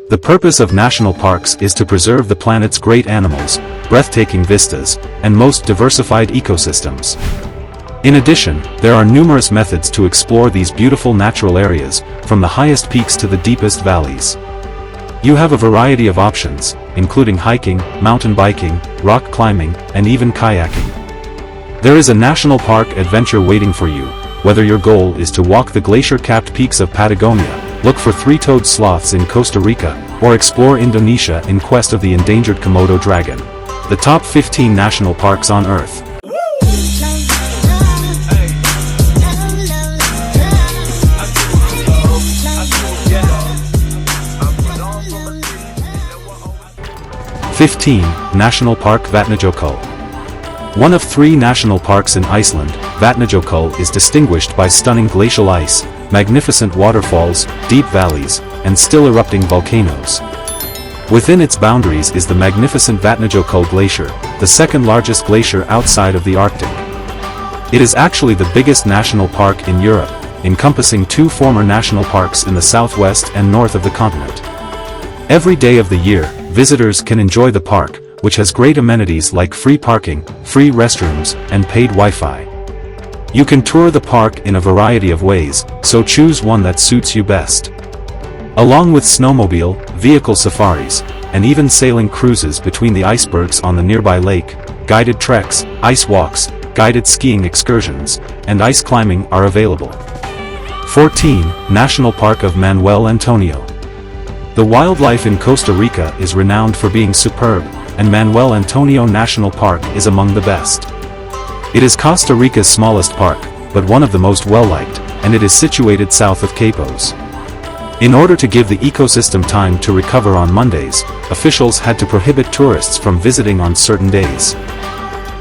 The purpose of national parks is to preserve the planet's great animals, breathtaking vistas, and most diversified ecosystems. In addition, there are numerous methods to explore these beautiful natural areas, from the highest peaks to the deepest valleys. You have a variety of options, including hiking, mountain biking, rock climbing, and even kayaking. There is a national park adventure waiting for you, whether your goal is to walk the glacier-capped peaks of Patagonia, look for three-toed sloths in Costa Rica, or explore Indonesia in quest of the endangered Komodo dragon. The top 15 national parks on Earth. #15. National Park Vatnajökull. One of 3 national parks in Iceland, Vatnajökull is distinguished by stunning glacial ice, magnificent waterfalls, deep valleys, and still erupting volcanoes. Within its boundaries is the magnificent Vatnajökull Glacier, the second largest glacier outside of the Arctic. It is actually the biggest national park in Europe, encompassing 2 former national parks in the southwest and north of the continent. Every day of the year, visitors can enjoy the park, which has great amenities like free parking, free restrooms, and paid Wi-Fi. You can tour the park in a variety of ways, so choose one that suits you best. Along with snowmobile, vehicle safaris, and even sailing cruises between the icebergs on the nearby lake, guided treks, ice walks, guided skiing excursions, and ice climbing are available. 14. National Park of Manuel Antonio. The wildlife in Costa Rica is renowned for being superb, and Manuel Antonio National Park is among the best. It is Costa Rica's smallest park, but one of the most well-liked, and it is situated south of Capos. In order to give the ecosystem time to recover on Mondays, officials had to prohibit tourists from visiting on certain days.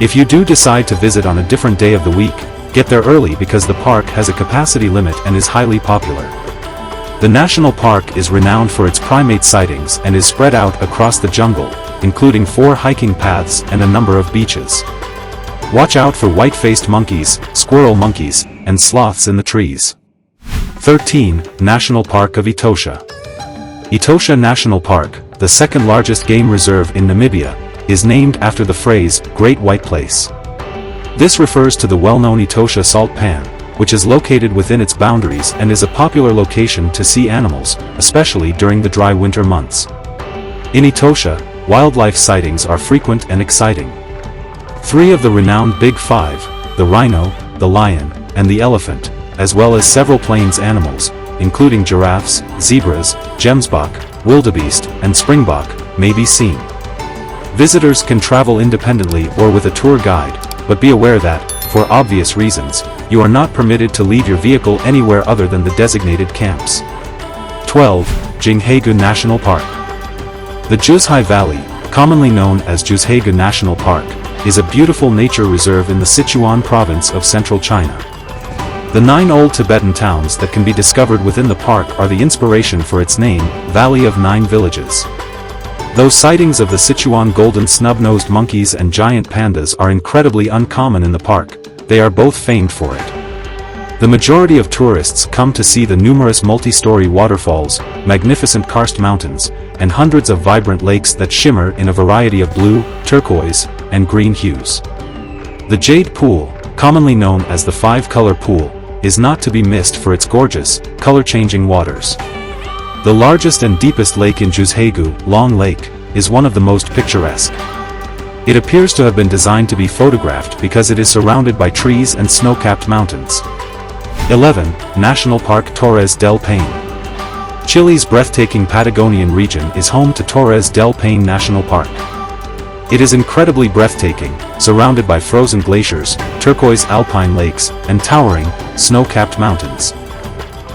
If you do decide to visit on a different day of the week, get there early because the park has a capacity limit and is highly popular. The national park is renowned for its primate sightings and is spread out across the jungle, including 4 hiking paths and a number of beaches. Watch out for white-faced monkeys, squirrel monkeys, and sloths in the trees. 13. National Park of Etosha. Etosha National Park, the second largest game reserve in Namibia, is named after the phrase, Great White Place. This refers to the well-known Etosha salt pan, which is located within its boundaries and is a popular location to see animals, especially during the dry winter months. In Etosha, wildlife sightings are frequent and exciting. 3 of the renowned Big Five, the rhino, the lion, and the elephant, as well as several plains animals, including giraffes, zebras, gemsbok, wildebeest, and springbok, may be seen. Visitors can travel independently or with a tour guide, but be aware that, for obvious reasons, you are not permitted to leave your vehicle anywhere other than the designated camps. 12. Jinhaegu National Park. The Juzhai Valley, commonly known as Juzhaegu National Park, is a beautiful nature reserve in the Sichuan province of central China. The 9 old Tibetan towns that can be discovered within the park are the inspiration for its name, Valley of 9 Villages. Though sightings of the Sichuan golden snub-nosed monkeys and giant pandas are incredibly uncommon in the park, they are both famed for it. The majority of tourists come to see the numerous multi-story waterfalls, magnificent karst mountains, and hundreds of vibrant lakes that shimmer in a variety of blue, turquoise, and green hues. The Jade Pool, commonly known as the 5-color pool, is not to be missed for its gorgeous, color-changing waters. The largest and deepest lake in Juzhaegu, Long Lake, is one of the most picturesque. It appears to have been designed to be photographed because it is surrounded by trees and snow-capped mountains. 11. National Park Torres del Paine. Chile's breathtaking Patagonian region is home to Torres del Paine National Park. It is incredibly breathtaking, surrounded by frozen glaciers, turquoise alpine lakes, and towering, snow-capped mountains.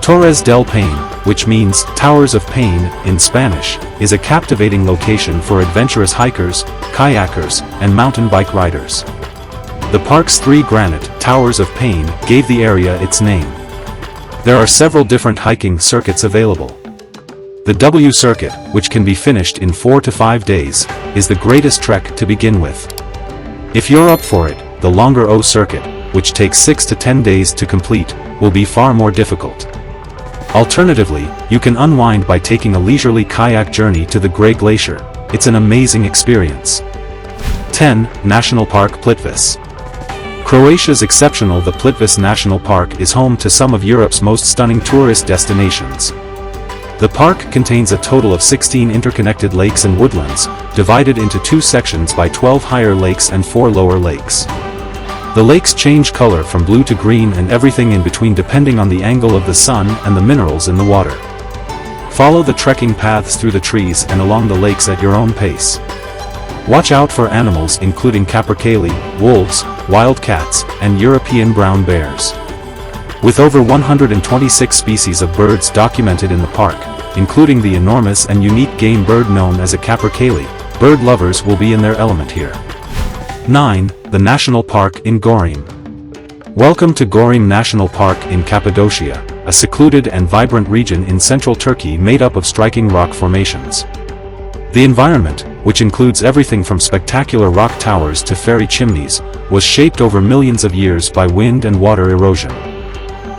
Torres del Paine, which means Towers of Paine in Spanish, is a captivating location for adventurous hikers, kayakers, and mountain bike riders. The park's 3 granite Towers of Paine gave the area its name. There are several different hiking circuits available. The W circuit, which can be finished in 4 to 5 days, is the greatest trek to begin with. If you're up for it, the longer O circuit, which takes 6 to 10 days to complete, will be far more difficult. Alternatively, you can unwind by taking a leisurely kayak journey to the Grey Glacier. It's an amazing experience. 10. National Park Plitvice. Croatia's exceptional the Plitvice National Park is home to some of Europe's most stunning tourist destinations. The park contains a total of 16 interconnected lakes and woodlands, divided into 2 sections by 12 higher lakes and 4 lower lakes. The lakes change color from blue to green and everything in between depending on the angle of the sun and the minerals in the water. Follow the trekking paths through the trees and along the lakes at your own pace. Watch out for animals including capercaillie, wolves, wild cats, and European brown bears. With over 126 species of birds documented in the park, including the enormous and unique game bird known as a capercaillie, bird lovers will be in their element here. 9. The National Park in Gorim. Welcome to Gorim National Park in Cappadocia, a secluded and vibrant region in central Turkey made up of striking rock formations. The environment, which includes everything from spectacular rock towers to fairy chimneys, was shaped over millions of years by wind and water erosion.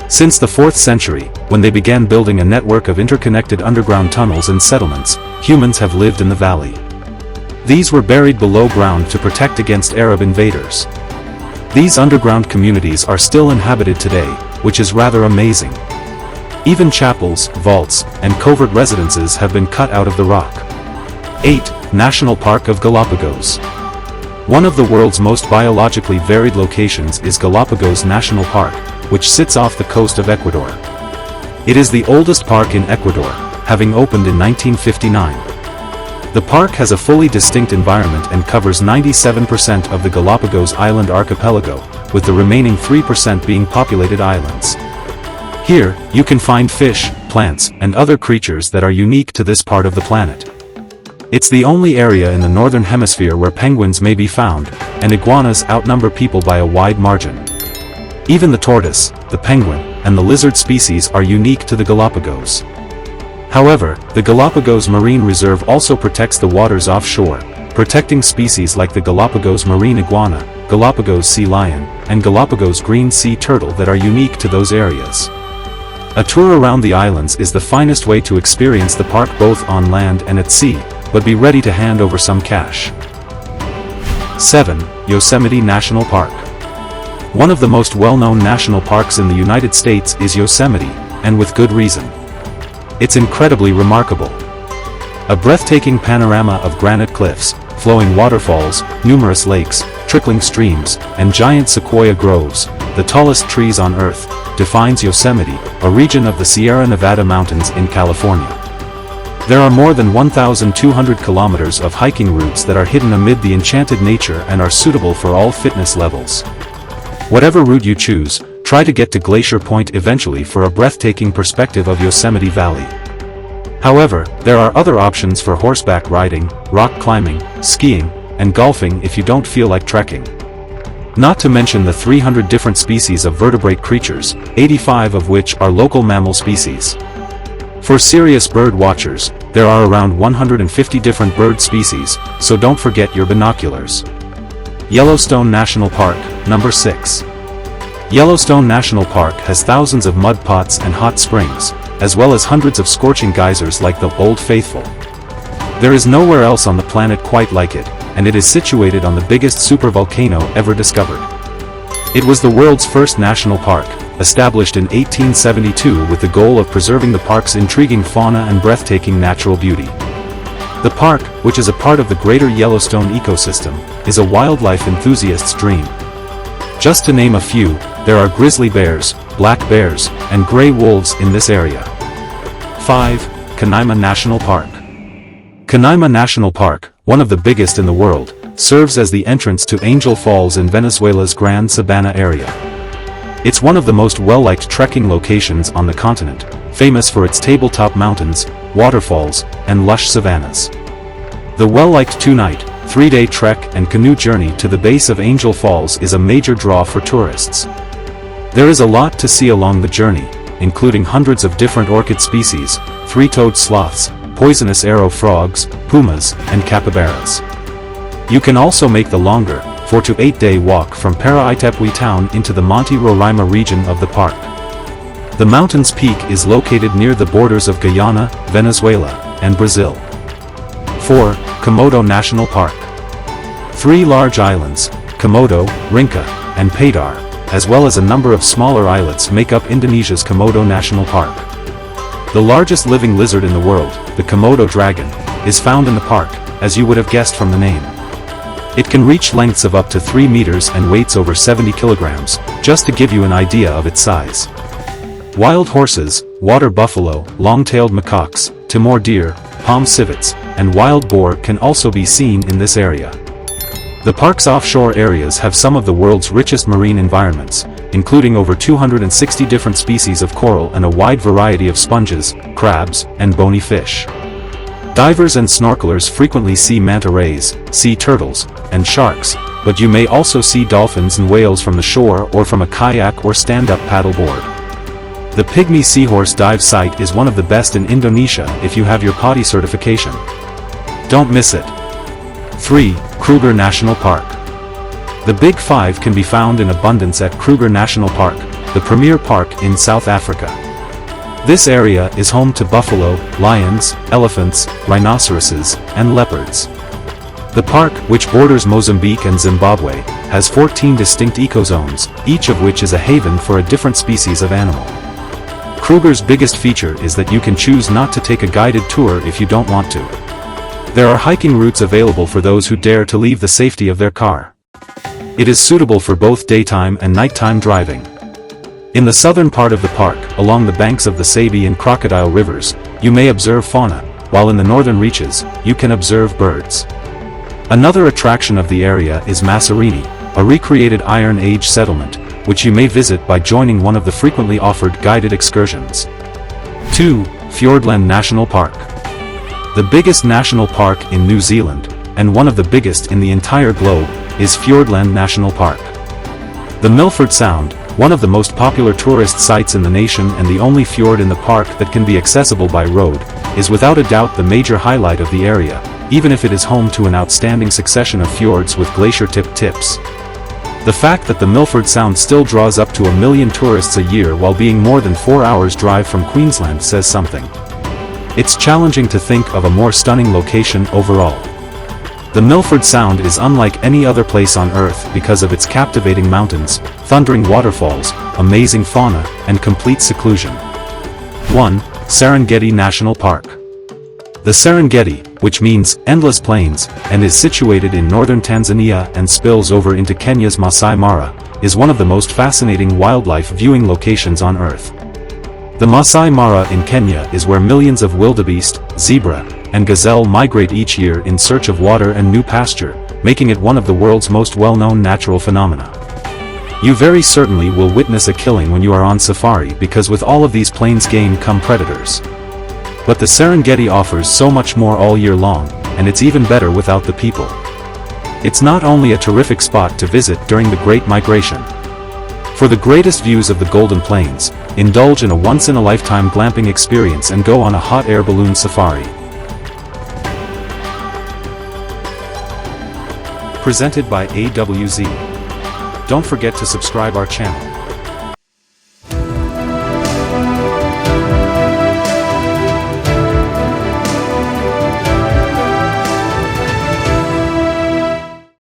Since the 4th century, when they began building a network of interconnected underground tunnels and settlements, humans have lived in the valley. These were buried below ground to protect against Arab invaders. These underground communities are still inhabited today, which is rather amazing. Even chapels, vaults, and covert residences have been cut out of the rock. 8. National Park of Galapagos. One of the world's most biologically varied locations is Galapagos National Park, which sits off the coast of Ecuador. It is the oldest park in Ecuador, having opened in 1959. The park has a fully distinct environment and covers 97% of the Galapagos Island archipelago, with the remaining 3% being populated islands. Here, you can find fish, plants, and other creatures that are unique to this part of the planet. It's the only area in the northern hemisphere where penguins may be found, and iguanas outnumber people by a wide margin. Even the tortoise, the penguin, and the lizard species are unique to the Galapagos. However, the Galapagos Marine Reserve also protects the waters offshore, protecting species like the Galapagos marine iguana, Galapagos sea lion, and Galapagos green sea turtle that are unique to those areas. A tour around the islands is the finest way to experience the park both on land and at sea, but be ready to hand over some cash. 7. Yosemite National Park. One of the most well-known national parks in the United States is Yosemite, and with good reason. It's incredibly remarkable. A breathtaking panorama of granite cliffs, flowing waterfalls, numerous lakes, trickling streams, and giant sequoia groves, the tallest trees on Earth, defines Yosemite, a region of the Sierra Nevada mountains in California. There are more than 1,200 kilometers of hiking routes that are hidden amid the enchanted nature and are suitable for all fitness levels. Whatever route you choose, try to get to Glacier Point eventually for a breathtaking perspective of Yosemite Valley. However, there are other options for horseback riding, rock climbing, skiing, and golfing if you don't feel like trekking. Not to mention the 300 different species of vertebrate creatures, 85 of which are local mammal species. For serious bird watchers, there are around 150 different bird species, so don't forget your binoculars. Yellowstone National Park, number 6. Yellowstone National Park has thousands of mud pots and hot springs, as well as hundreds of scorching geysers like the Old Faithful. There is nowhere else on the planet quite like it, and it is situated on the biggest supervolcano ever discovered. It was the world's first national park, established in 1872 with the goal of preserving the park's intriguing fauna and breathtaking natural beauty. The park, which is a part of the greater Yellowstone ecosystem, is a wildlife enthusiast's dream. Just to name a few, there are grizzly bears, black bears, and gray wolves in this area. 5. Canaima National Park. Canaima National Park, one of the biggest in the world, serves as the entrance to Angel Falls in Venezuela's Grand Sabana area. It's one of the most well-liked trekking locations on the continent, famous for its tabletop mountains, waterfalls, and lush savannas. The well-liked 2-night, 3-day trek and canoe journey to the base of Angel Falls is a major draw for tourists. There is a lot to see along the journey, including hundreds of different orchid species, 3-toed sloths, poisonous arrow frogs, pumas, and capybaras. You can also make the longer, 4 to 8 day walk from Paraitepui town into the Monte Roraima region of the park. The mountain's peak is located near the borders of Guyana, Venezuela, and Brazil. 4. Komodo National Park. 3 large islands, Komodo, Rinca, and Padar, as well as a number of smaller islets make up Indonesia's Komodo National Park. The largest living lizard in the world, the Komodo dragon, is found in the park, as you would have guessed from the name. It can reach lengths of up to 3 meters and weights over 70 kilograms, just to give you an idea of its size. Wild horses, water buffalo, long-tailed macaques, Timor deer, palm civets, and wild boar can also be seen in this area. The park's offshore areas have some of the world's richest marine environments, including over 260 different species of coral and a wide variety of sponges, crabs, and bony fish. Divers and snorkelers frequently see manta rays, sea turtles, and sharks, but you may also see dolphins and whales from the shore or from a kayak or stand-up paddleboard. The Pygmy Seahorse dive site is one of the best in Indonesia if you have your PADI certification. Don't miss it. 3. Kruger National Park. The Big Five can be found in abundance at Kruger National Park, the premier park in South Africa. This area is home to buffalo, lions, elephants, rhinoceroses, and leopards. The park, which borders Mozambique and Zimbabwe, has 14 distinct ecozones, each of which is a haven for a different species of animal. Kruger's biggest feature is that you can choose not to take a guided tour if you don't want to. There are hiking routes available for those who dare to leave the safety of their car. It is suitable for both daytime and nighttime driving. In the southern part of the park, along the banks of the Sabi and Crocodile rivers, you may observe fauna, while in the northern reaches, you can observe birds. Another attraction of the area is Masarini, a recreated Iron Age settlement, which you may visit by joining one of the frequently offered guided excursions. 2. Fiordland National Park. The biggest national park in New Zealand, and one of the biggest in the entire globe, is Fiordland National Park. The Milford Sound, one of the most popular tourist sites in the nation and the only fjord in the park that can be accessible by road, is without a doubt the major highlight of the area, even if it is home to an outstanding succession of fjords with glacier-tipped tips. The fact that the Milford Sound still draws up to 1 million tourists a year while being more than 4 hours drive from Queensland says something. It's challenging to think of a more stunning location overall. The Milford Sound is unlike any other place on Earth because of its captivating mountains, thundering waterfalls, amazing fauna, and complete seclusion. 1. Serengeti National Park. The Serengeti, which means endless plains, and is situated in northern Tanzania and spills over into Kenya's Masai Mara, is one of the most fascinating wildlife viewing locations on Earth. The Masai Mara in Kenya is where millions of wildebeest, zebra, and gazelle migrate each year in search of water and new pasture, making it one of the world's most well-known natural phenomena. You very certainly will witness a killing when you are on safari because with all of these plains game come predators. But the Serengeti offers so much more all year long, and it's even better without the people. It's not only a terrific spot to visit during the Great Migration. For the greatest views of the Golden Plains, indulge in a once-in-a-lifetime glamping experience and go on a hot air balloon safari. Presented by AWZ. Don't forget to subscribe our channel.